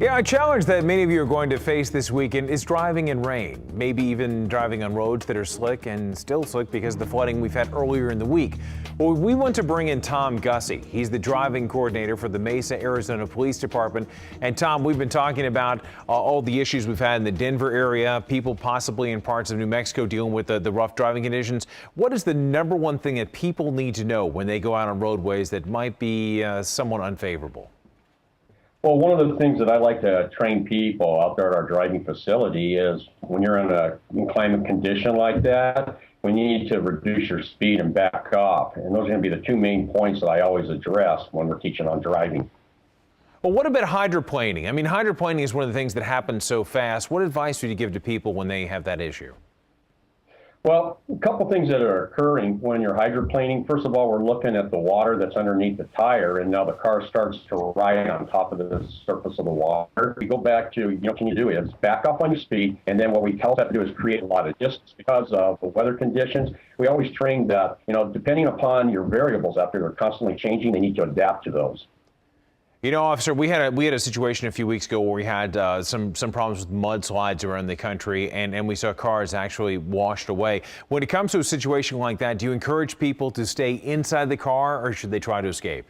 Yeah, a challenge that many of you are going to face this weekend is driving in rain, maybe even driving on roads that are slick and still slick because of the flooding we've had earlier in the week. Well, we want to bring in Tom Gussie. He's the driving coordinator for the Mesa, Arizona Police Department. And Tom, we've been talking about all the issues we've had in the Denver area, people possibly in parts of New Mexico dealing with the rough driving conditions. What is the number one thing that people need to know when they go out on roadways that might be somewhat unfavorable? Well, one of the things that I like to train people out there at our driving facility is when you're in a inclement condition like that, we need to reduce your speed and back off. And those are going to be the two main points that I always address when we're teaching on driving. Well, what about hydroplaning? I mean, hydroplaning is one of the things that happens so fast. What advice would you give to people when they have that issue? Well, a couple things that are occurring when you're hydroplaning. First of all, we're looking at the water that's underneath the tire, and now the car starts to ride on top of the surface of the water. We go back to, what can you do is back off on your speed, and then what we tell them to do is create a lot of distance because of the weather conditions. We always train that, depending upon your variables out there, they're constantly changing. They need to adapt to those. You know, officer, we had a situation a few weeks ago where we had some problems with mudslides around the country, and we saw cars actually washed away. When it comes to a situation like that, do you encourage people to stay inside the car, or should they try to escape?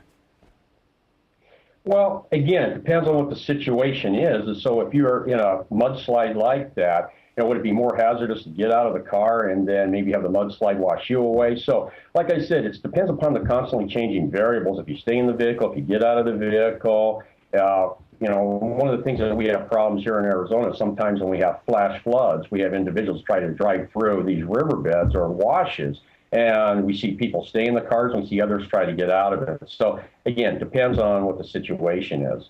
Well, again, it depends on what the situation is. And so if you're in a mudslide like that, would it be more hazardous to get out of the car and then maybe have the mudslide wash you away? So, like I said, it depends upon the constantly changing variables. If you stay in the vehicle, if you get out of the vehicle, one of the things that we have problems here in Arizona, sometimes when we have flash floods, we have individuals try to drive through these riverbeds or washes, and we see people stay in the cars and we see others try to get out of it. So, again, depends on what the situation is.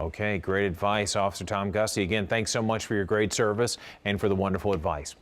Okay, great advice, Officer Tom Gussie. Again, thanks so much for your great service and for the wonderful advice.